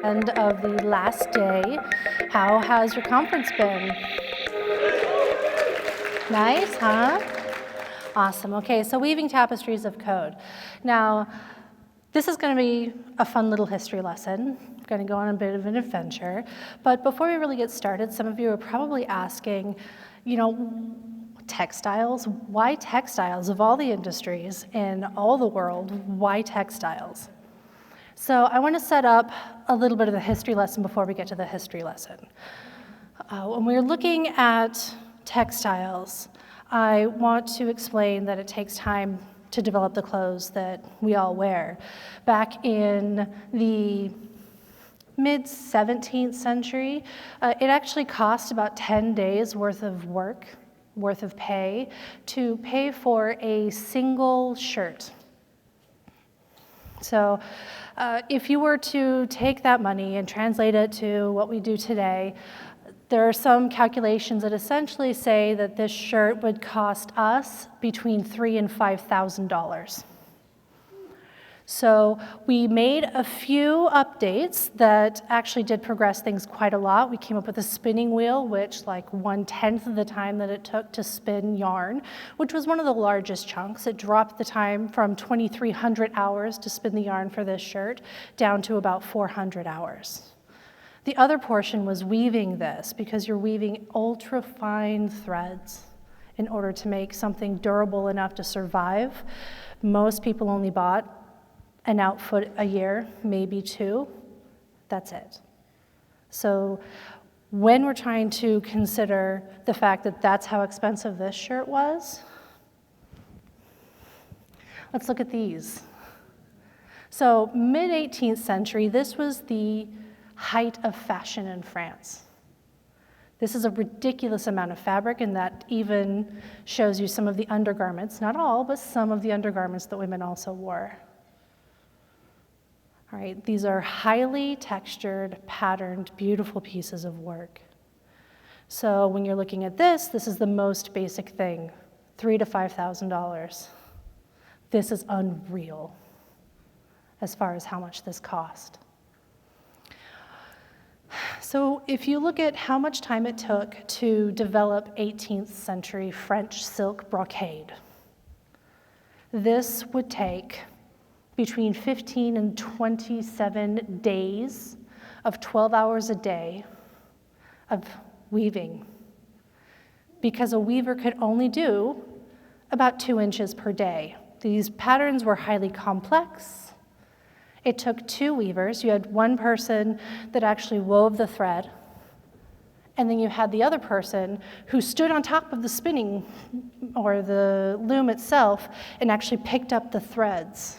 End of the last day. How has your conference been? Nice, huh? Awesome. Okay, so weaving tapestries of code. Now, this is going to be a fun little history lesson. I'm going to go on a bit of an adventure. But before we really get started, some of you are probably asking, textiles? Why textiles? Of all the industries in all the world, why textiles? So I want to set up a little bit of the history lesson before we get to the history lesson. When we're looking at textiles, I want to explain that it takes time to develop the clothes that we all wear. Back in the mid-17th century, it actually cost about 10 days worth of work, worth of pay, to pay for a single shirt. So if you were to take that money and translate it to what we do today, there are some calculations that essentially say that this shirt would cost us between $3,000 and $5,000. So we made a few updates that actually did progress things quite a lot. We came up with a spinning wheel, which like 1/10 of the time that it took to spin yarn, which was one of the largest chunks. It dropped the time from 2,300 hours to spin the yarn for this shirt down to about 400 hours. The other portion was weaving this, because you're weaving ultra-fine threads in order to make something durable enough to survive. Most people only bought an outfit a year, maybe two. That's it. So when we're trying to consider the fact that that's how expensive this shirt was, let's look at these. So mid-18th century, this was the height of fashion in France. This is a ridiculous amount of fabric, and that even shows you some of the undergarments, not all, but some of the undergarments that women also wore. All right, these are highly textured, patterned, beautiful pieces of work. So when you're looking at this, this is the most basic thing, $3,000 to $5,000. This is unreal as far as how much this cost. So if you look at how much time it took to develop 18th century French silk brocade, this would take between 15 and 27 days of 12 hours a day of weaving, because a weaver could only do about 2 inches per day. These patterns were highly complex. It took 2 weavers. You had one person that actually wove the thread, and then you had the other person who stood on top of the spinning or the loom itself and actually picked up the threads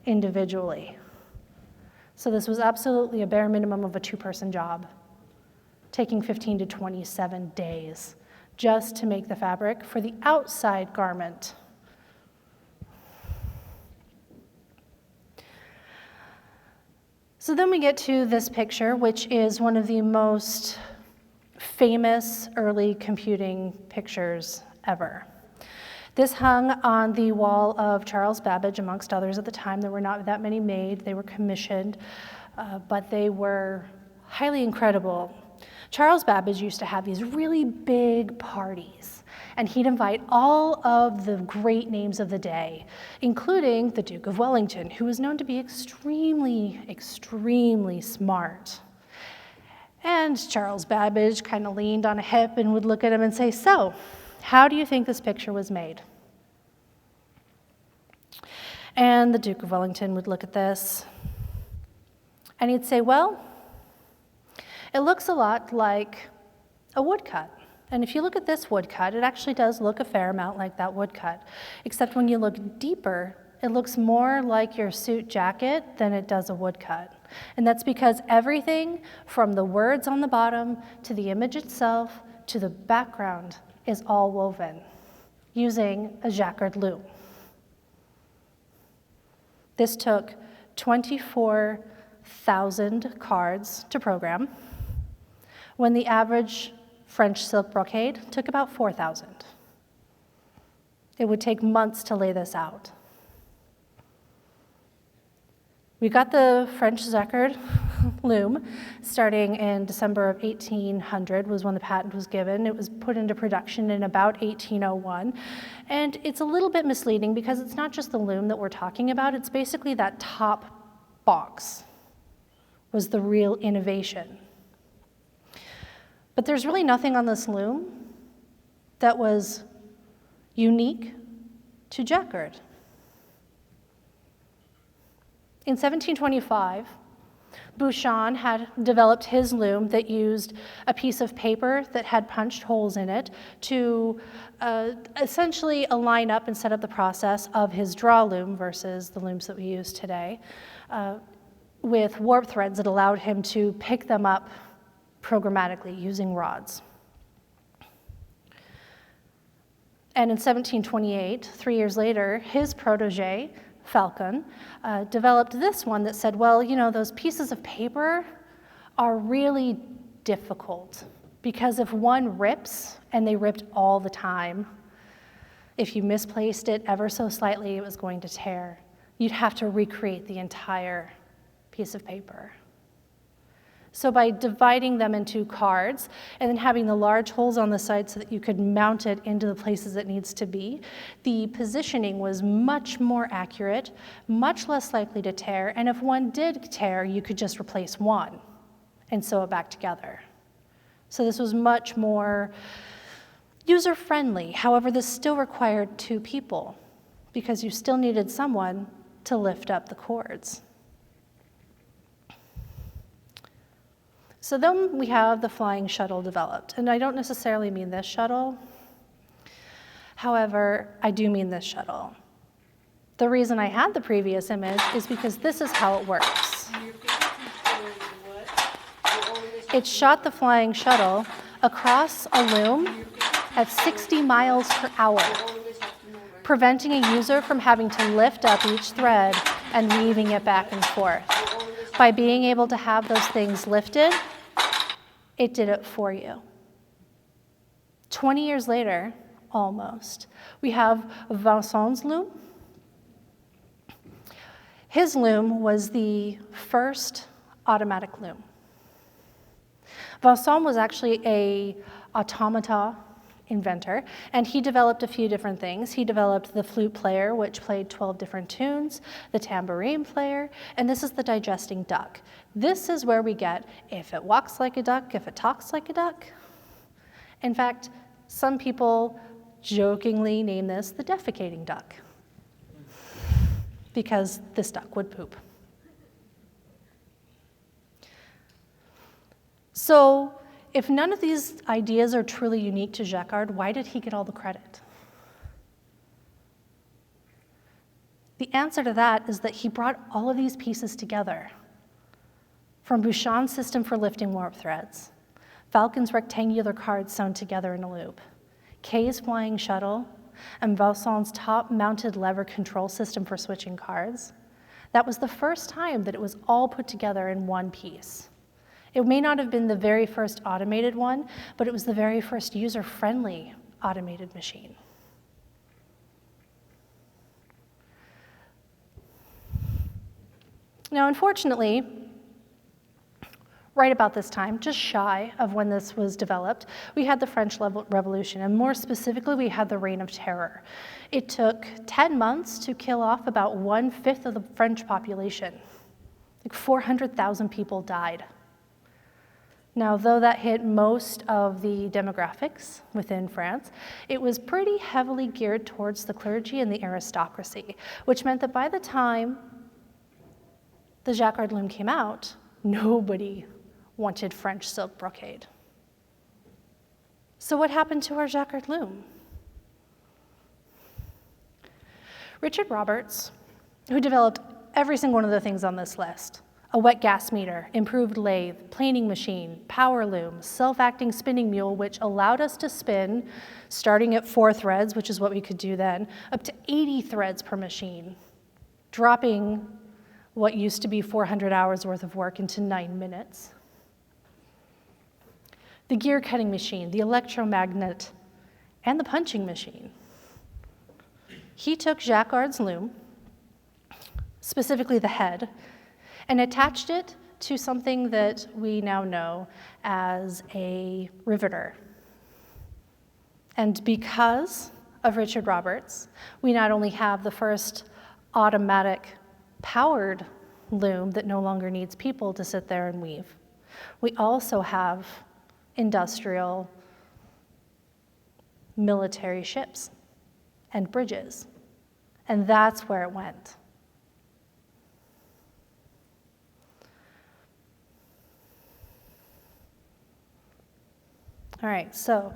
individually. So this was absolutely a bare minimum of a 2-person job, taking 15 to 27 days just to make the fabric for the outside garment. So then we get to this picture, which is one of the most famous early computing pictures ever. This hung on the wall of Charles Babbage, amongst others at the time. There were not that many made. They were commissioned, but they were highly incredible. Charles Babbage used to have these really big parties, and he'd invite all of the great names of the day, including the Duke of Wellington, who was known to be extremely, extremely smart. And Charles Babbage kind of leaned on a hip and would look at him and say, "So, how do you think this picture was made?" And the Duke of Wellington would look at this, and he'd say, "Well, it looks a lot like a woodcut. And if you look at this woodcut, it actually does look a fair amount like that woodcut, except when you look deeper, it looks more like your suit jacket than it does a woodcut. And that's because everything from the words on the bottom to the image itself to the background is all woven using a Jacquard loom." This took 24,000 cards to program, when the average French silk brocade took about 4,000. It would take months to lay this out. We got the French Secord loom, starting in December of 1800 was when the patent was given. It was put into production in about 1801. And it's a little bit misleading because it's not just the loom that we're talking about, it's basically that top box was the real innovation. But there's really nothing on this loom that was unique to Jacquard. In 1725, Bouchon had developed his loom that used a piece of paper that had punched holes in it to essentially align up and set up the process of his draw loom versus the looms that we use today, with warp threads that allowed him to pick them up programmatically using rods. And in 1728, 3 years later, his protege, Falcon, developed this one that said, well, you know, those pieces of paper are really difficult because if one rips, and they ripped all the time, if you misplaced it ever so slightly, it was going to tear. You'd have to recreate the entire piece of paper. So by dividing them into cards and then having the large holes on the side so that you could mount it into the places it needs to be, the positioning was much more accurate, much less likely to tear, and if one did tear, you could just replace one and sew it back together. So this was much more user-friendly. However, this still required two people because you still needed someone to lift up the cords. So then we have the flying shuttle developed, and I don't necessarily mean this shuttle. However, I do mean this shuttle. The reason I had the previous image is because this is how it works. It shot the flying shuttle across a loom at 60 miles per hour, preventing a user from having to lift up each thread and weaving it back and forth. By being able to have those things lifted, it did it for you. 20 years later, almost, we have Vaughns Loom. His loom was the first automatic loom. Vaughns was actually an automata inventor, and he developed a few different things. He developed the flute player, which played 12 different tunes, the tambourine player, and this is the digesting duck. This is where we get, if it walks like a duck, if it talks like a duck. In fact, some people jokingly name this the defecating duck, because this duck would poop. So, if none of these ideas are truly unique to Jacquard, why did he get all the credit? The answer to that is that he brought all of these pieces together. From Bouchon's system for lifting warp threads, Falcon's rectangular cards sewn together in a loop, Kay's flying shuttle, and Vaughns' top-mounted lever control system for switching cards. That was the first time that it was all put together in one piece. It may not have been the very first automated one, but it was the very first user-friendly automated machine. Now, unfortunately, right about this time, just shy of when this was developed, we had the French Revolution, and more specifically, we had the Reign of Terror. It took 10 months to kill off about 1/5 of the French population. Like 400,000 people died. Now, though that hit most of the demographics within France, it was pretty heavily geared towards the clergy and the aristocracy, which meant that by the time the Jacquard loom came out, nobody wanted French silk brocade. So what happened to our Jacquard loom? Richard Roberts, who developed every single one of the things on this list, a wet gas meter, improved lathe, planing machine, power loom, self-acting spinning mule, which allowed us to spin, starting at 4 threads, which is what we could do then, up to 80 threads per machine, dropping what used to be 400 hours worth of work into 9 minutes. The gear cutting machine, the electromagnet, and the punching machine. He took Jacquard's loom, specifically the head, and attached it to something that we now know as a riveter. And because of Richard Roberts, we not only have the first automatic powered loom that no longer needs people to sit there and weave, we also have industrial military ships and bridges. And that's where it went. All right, so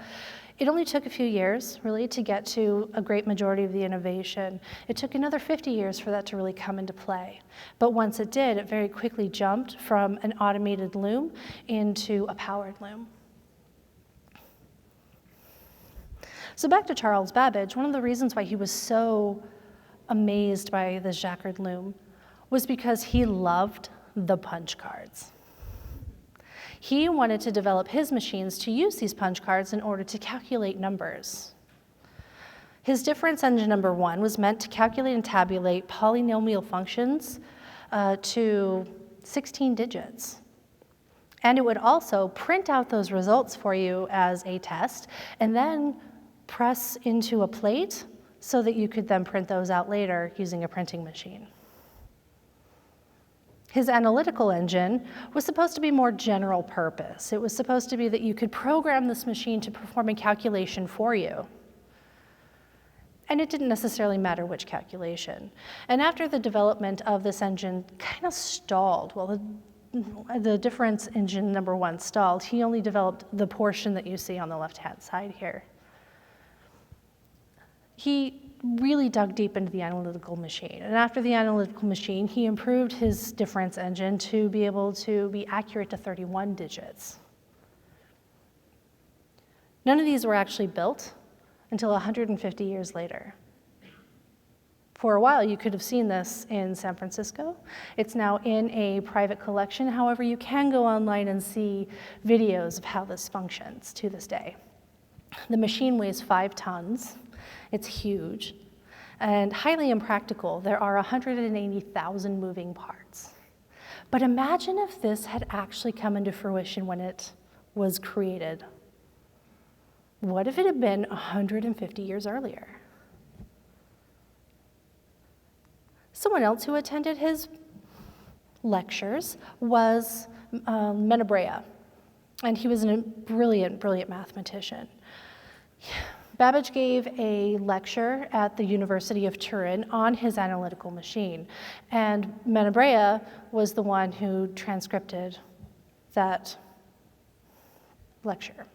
it only took a few years, really, to get to a great majority of the innovation. It took another 50 years for that to really come into play. But once it did, it very quickly jumped from an automated loom into a powered loom. So back to Charles Babbage, one of the reasons why he was so amazed by the Jacquard loom was because he loved the punch cards. He wanted to develop his machines to use these punch cards in order to calculate numbers. His difference engine number 1 was meant to calculate and tabulate polynomial functions to 16 digits. And it would also print out those results for you as a test and then press into a plate so that you could then print those out later using a printing machine. His analytical engine was supposed to be more general purpose. It was supposed to be that you could program this machine to perform a calculation for you. And it didn't necessarily matter which calculation. And after the development of this engine kind of stalled, well, the difference engine number 1 stalled, he only developed the portion that you see on the left-hand side here. He really dug deep into the analytical machine. And after the analytical machine, he improved his difference engine to be able to be accurate to 31 digits. None of these were actually built until 150 years later. For a while, you could have seen this in San Francisco. It's now in a private collection. However, you can go online and see videos of how this functions to this day. The machine weighs 5 tons. It's huge and highly impractical. There are 180,000 moving parts. But imagine if this had actually come into fruition when it was created. What if it had been 150 years earlier? Someone else who attended his lectures was Menabrea, and he was a brilliant, brilliant mathematician. Babbage gave a lecture at the University of Turin on his analytical machine, and Menabrea was the one who transcribed that lecture.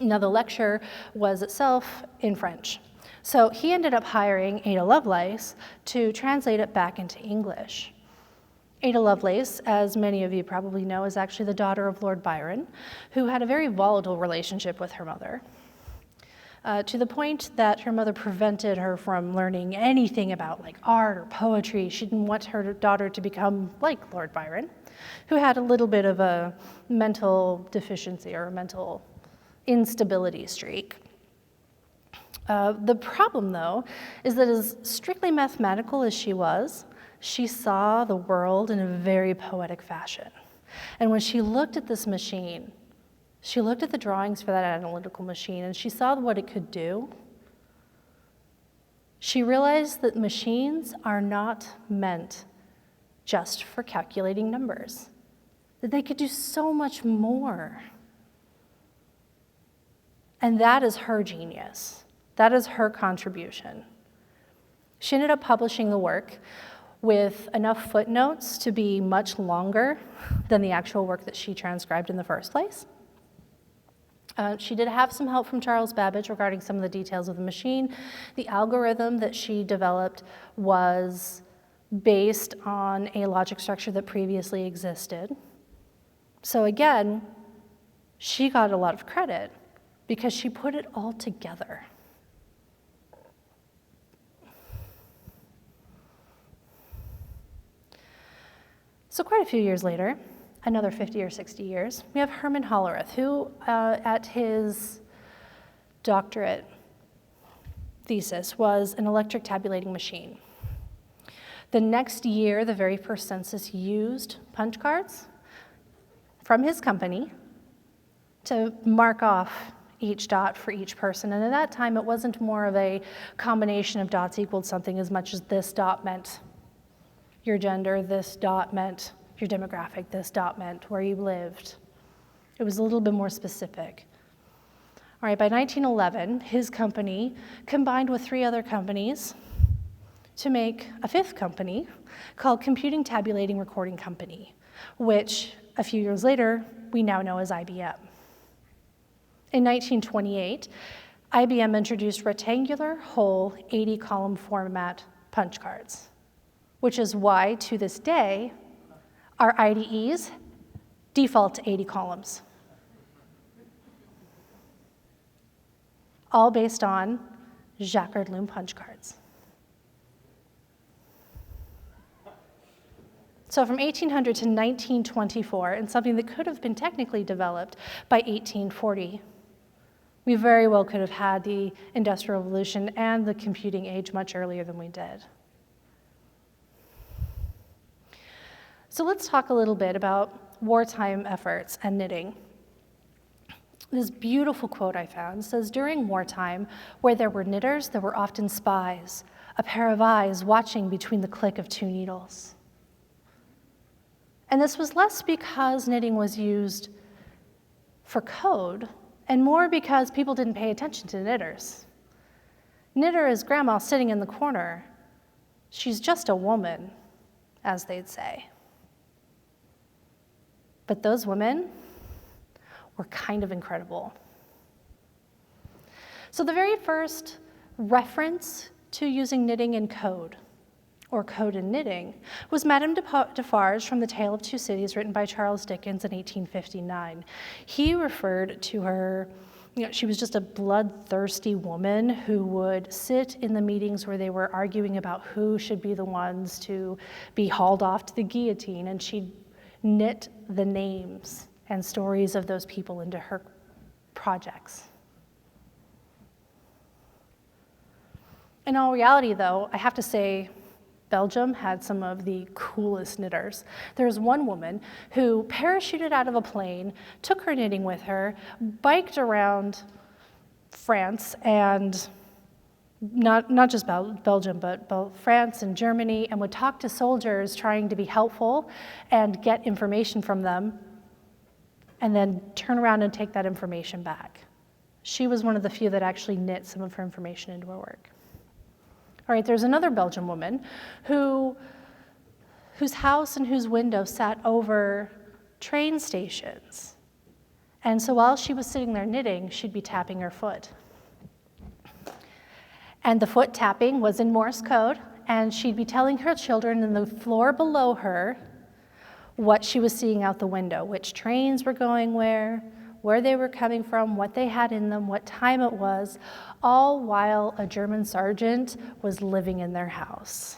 Now, the lecture was itself in French, so he ended up hiring Ada Lovelace to translate it back into English. Ada Lovelace, as many of you probably know, is actually the daughter of Lord Byron, who had a very volatile relationship with her mother. To the point that her mother prevented her from learning anything about like art or poetry. She didn't want her daughter to become like Lord Byron, who had a little bit of a mental deficiency or a mental instability streak. The problem, though, is that as strictly mathematical as she was, she saw the world in a very poetic fashion. And when she looked at this machine, she looked at the drawings for that analytical machine and she saw what it could do. She realized that machines are not meant just for calculating numbers, that they could do so much more. And that is her genius. That is her contribution. She ended up publishing the work with enough footnotes to be much longer than the actual work that she transcribed in the first place. She did have some help from Charles Babbage regarding some of the details of the machine. The algorithm that she developed was based on a logic structure that previously existed. So again, she got a lot of credit because she put it all together. So quite a few years later, another 50 or 60 years, we have Herman Hollerith, who at his doctorate thesis was an electric tabulating machine. The next year, the very first census used punch cards from his company to mark off each dot for each person. And at that time, it wasn't more of a combination of dots equaled something as much as this dot meant your gender, this dot meant your demographic, this dot meant where you lived. It was a little bit more specific. All right, by 1911, his company combined with 3 other companies to make a 5th company called Computing Tabulating Recording Company, which a few years later, we now know as IBM. In 1928, IBM introduced rectangular, whole, 80-column format punch cards, which is why, to this day, our IDEs default to 80 columns, all based on Jacquard Loom punch cards. So from 1800 to 1924, and something that could have been technically developed by 1840, we very well could have had the Industrial Revolution and the computing age much earlier than we did. So let's talk a little bit about wartime efforts and knitting. This beautiful quote I found says, "During wartime, where there were knitters, there were often spies, a pair of eyes watching between the click of 2 needles." And this was less because knitting was used for code, and more because people didn't pay attention to knitters. Knitter is grandma sitting in the corner. She's just a woman, as they'd say. But those women were kind of incredible. So the very first reference to using knitting in code, or code in knitting, was Madame Defarge from The Tale of Two Cities, written by Charles Dickens in 1859. He referred to her, she was just a bloodthirsty woman who would sit in the meetings where they were arguing about who should be the ones to be hauled off to the guillotine, and she'd knit the names and stories of those people into her projects. In all reality, though, I have to say, Belgium had some of the coolest knitters. There's one woman who parachuted out of a plane, took her knitting with her, biked around France and not just Belgium, but both France and Germany, and would talk to soldiers trying to be helpful and get information from them, and then turn around and take that information back. She was one of the few that actually knit some of her information into her work. All right, there's another Belgian woman whose house and whose window sat over train stations. And so while she was sitting there knitting, she'd be tapping her foot. And the foot tapping was in Morse code, and she'd be telling her children in the floor below her what she was seeing out the window, which trains were going where they were coming from, what they had in them, what time it was, all while a German sergeant was living in their house.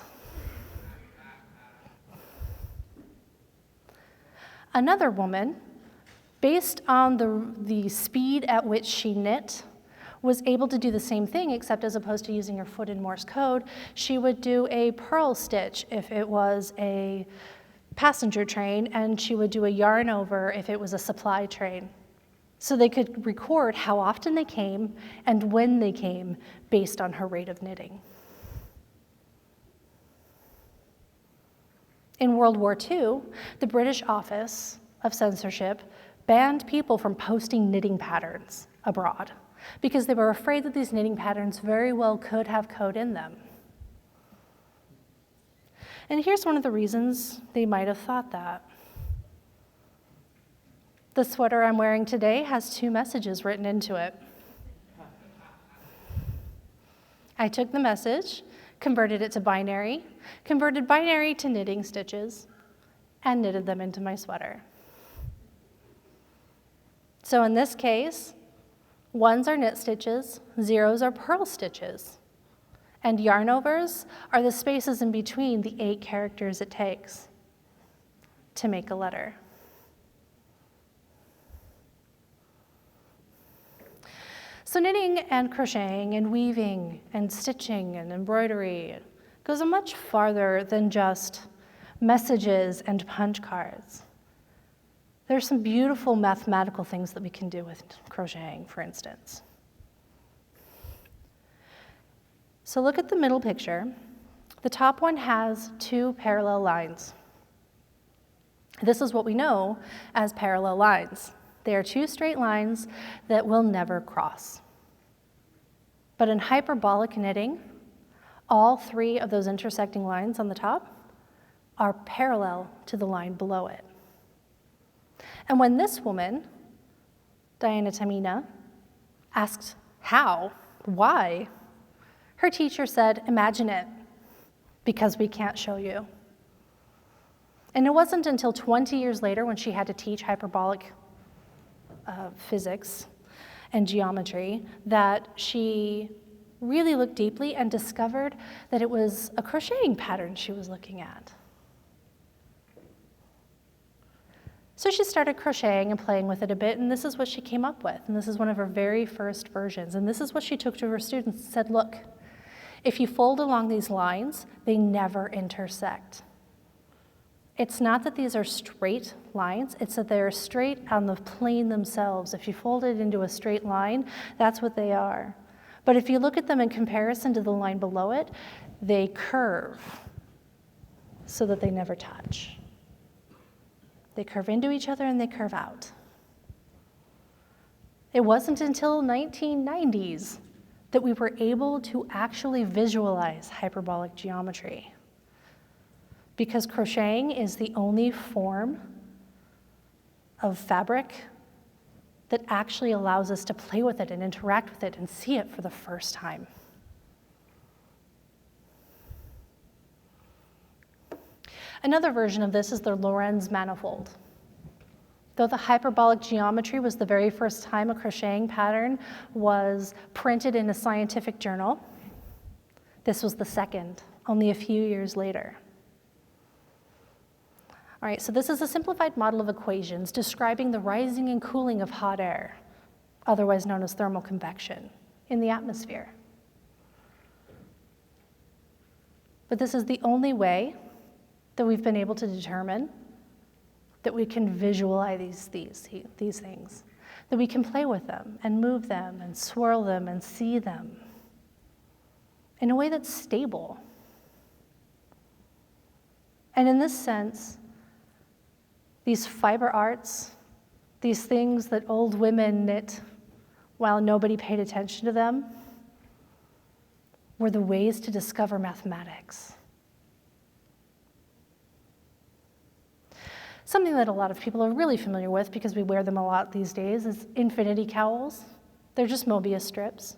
Another woman, based on the speed at which she knit, was able to do the same thing, except as opposed to using her foot in Morse code, she would do a purl stitch if it was a passenger train, and she would do a yarn over if it was a supply train. So they could record how often they came and when they came based on her rate of knitting. In World War II, the British Office of Censorship banned people from posting knitting patterns abroad because they were afraid that these knitting patterns very well could have code in them. And here's one of the reasons they might have thought that. The sweater I'm wearing today has 2 messages written into it. I took the message, converted it to binary, converted binary to knitting stitches, and knitted them into my sweater. So in this case, 1s are knit stitches, 0s are purl stitches, and yarn overs are the spaces in between the 8 characters it takes to make a letter. So knitting and crocheting and weaving and stitching and embroidery, goes much farther than just messages and punch cards. There's some beautiful mathematical things that we can do with crocheting, for instance. So look at the middle picture. The top one has two parallel lines. This is what we know as parallel lines. They are two straight lines that will never cross. But in hyperbolic knitting, all three of those intersecting lines on the top are parallel to the line below it. And when this woman, Diana Tamina, asked how, why, her teacher said, imagine it, because we can't show you. And it wasn't until 20 years later when she had to teach hyperbolic physics and geometry that she really looked deeply and discovered that it was a crocheting pattern she was looking at. So she started crocheting and playing with it a bit, and this is what she came up with. And this is one of her very first versions. And this is what she took to her students and said, look, if you fold along these lines, they never intersect. It's not that these are straight lines, it's that they're straight on the plane themselves. If you fold it into a straight line, that's what they are. But if you look at them in comparison to the line below it, they curve so that they never touch. They curve into each other and they curve out. It wasn't until 1990s that we were able to actually visualize hyperbolic geometry, because crocheting is the only form of fabric that actually allows us to play with it and interact with it and see it for the first time. Another version of this is the Lorentz Manifold. Though the hyperbolic geometry was the very first time a crocheting pattern was printed in a scientific journal, this was the second, only a few years later. All right, so this is a simplified model of equations describing the rising and cooling of hot air, otherwise known as thermal convection, in the atmosphere. But this is the only way that we've been able to determine that we can visualize these things, that we can play with them and move them and swirl them and see them in a way that's stable. And in this sense, these fiber arts, these things that old women knit while nobody paid attention to them, were the ways to discover mathematics. Something that a lot of people are really familiar with, because we wear them a lot these days, is infinity cowls. They're just Mobius strips.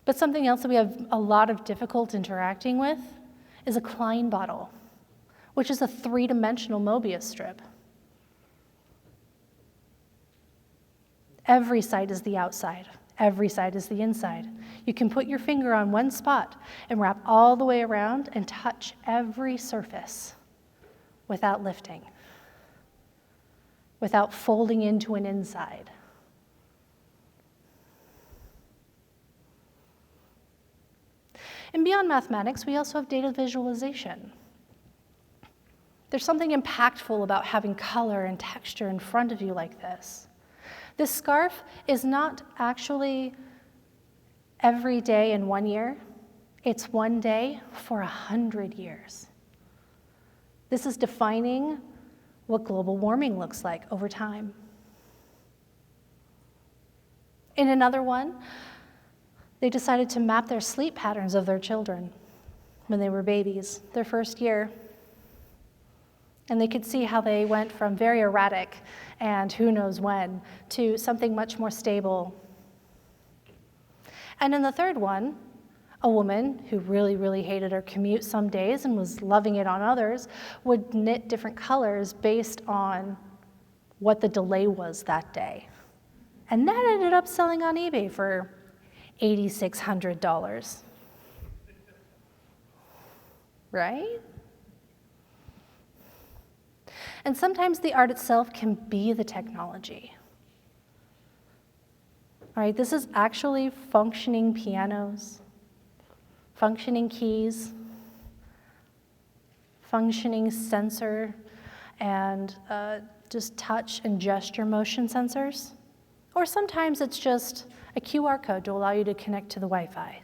But something else that we have a lot of difficulty interacting with is a Klein Bottle, which is a three-dimensional Mobius strip. Every side is the outside. Every side is the inside. You can put your finger on one spot and wrap all the way around and touch every surface without lifting, without folding into an inside. And beyond mathematics, we also have data visualization. There's something impactful about having color and texture in front of you like this. This scarf is not actually every day in 1 year. It's one day for 100 years. This is defining what global warming looks like over time. In another one, they decided to map their sleep patterns of their children when they were babies, their first year. And they could see how they went from very erratic and who knows when to something much more stable. And in the third one, a woman who really, really hated her commute some days and was loving it on others would knit different colors based on what the delay was that day. And that ended up selling on eBay for $8,600. Right? And sometimes the art itself can be the technology. All right, this is actually functioning pianos, functioning keys, functioning sensor and just touch and gesture motion sensors. Or sometimes it's just a QR code to allow you to connect to the Wi-Fi.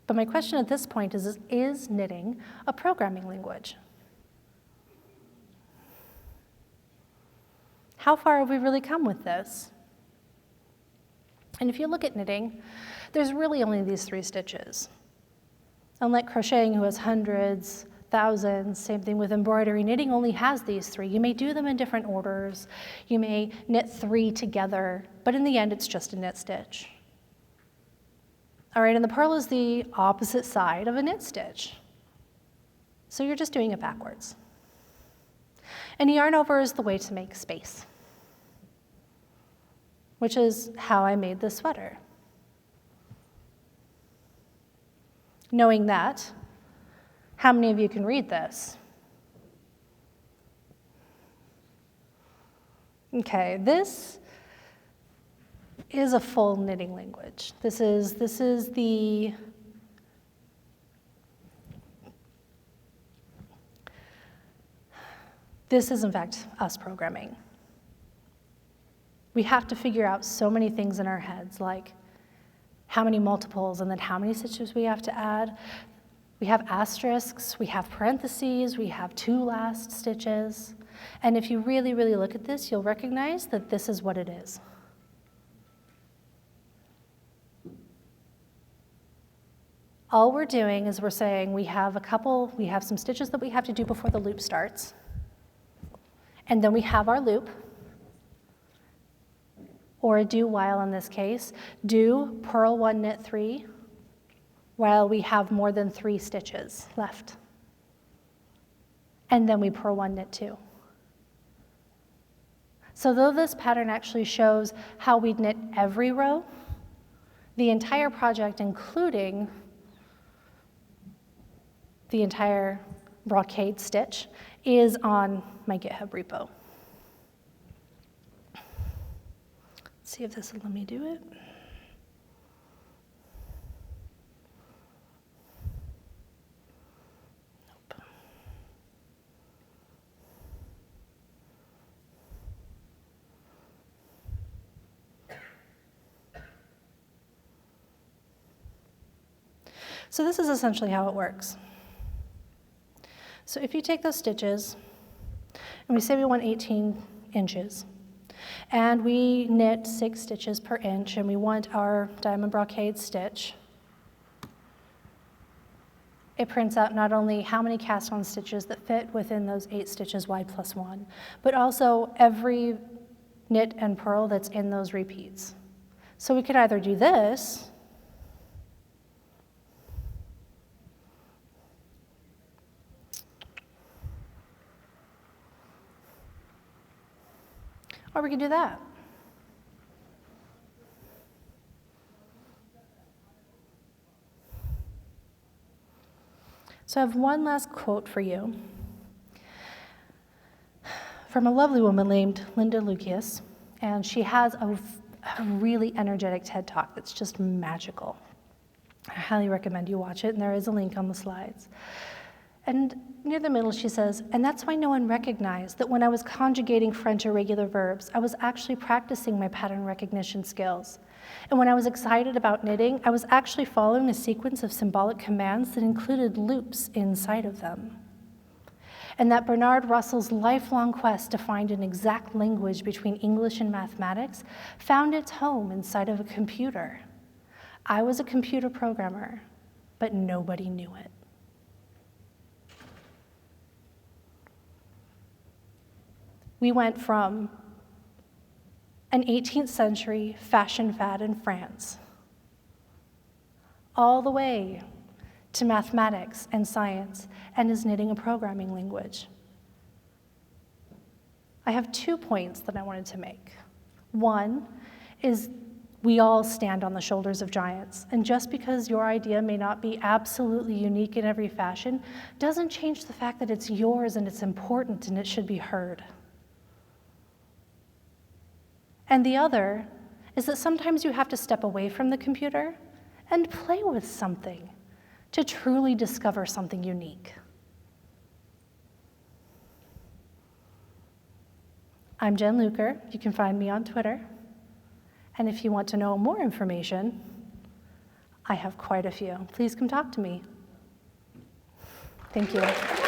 But my question at this point is knitting a programming language? How far have we really come with this? And if you look at knitting, there's really only these 3 stitches. Unlike crocheting, who has hundreds, thousands, same thing with embroidery, knitting only has these 3. You may do them in different orders. You may knit 3 together, but in the end, it's just a knit stitch. All right, and the purl is the opposite side of a knit stitch. So you're just doing it backwards. And yarn over is the way to make space, which is how I made this sweater. Knowing that, how many of you can read this? Okay, this is a full knitting language. This is in fact us programming. We have to figure out so many things in our heads, like how many multiples and then how many stitches we have to add. We have asterisks, we have parentheses, we have 2 last stitches. And if you really, really look at this, you'll recognize that this is what it is. All we're doing is we're saying we have some stitches that we have to do before the loop starts. And then we have our loop, or a do while in this case. Do, purl 1, knit 3, while we have more than 3 stitches left. And then we purl 1, knit 2. So though this pattern actually shows how we'd knit every row, the entire project, including the entire brocade stitch, is on my GitHub repo. Let's see if this will let me do it. Nope. So this is essentially how it works. So if you take those stitches, and we say we want 18 inches, and we knit 6 stitches per inch, and we want our diamond brocade stitch, it prints out not only how many cast-on stitches that fit within those 8 stitches wide plus 1, but also every knit and purl that's in those repeats. So we could either do this, or we could do that. So I have one last quote for you from a lovely woman named Linda Lucius, and she has a really energetic TED Talk that's just magical. I highly recommend you watch it, and there is a link on the slides. And near the middle, she says, and that's why no one recognized that when I was conjugating French irregular verbs, I was actually practicing my pattern recognition skills. And when I was excited about knitting, I was actually following a sequence of symbolic commands that included loops inside of them. And that Bernard Russell's lifelong quest to find an exact language between English and mathematics found its home inside of a computer. I was a computer programmer, but nobody knew it. We went from an 18th century fashion fad in France all the way to mathematics and science and is knitting a programming language. I have 2 points that I wanted to make. One is we all stand on the shoulders of giants, and just because your idea may not be absolutely unique in every fashion doesn't change the fact that it's yours and it's important and it should be heard. And the other is that sometimes you have to step away from the computer and play with something to truly discover something unique. I'm Jen Luker. You can find me on Twitter. And if you want to know more information, I have quite a few. Please come talk to me. Thank you.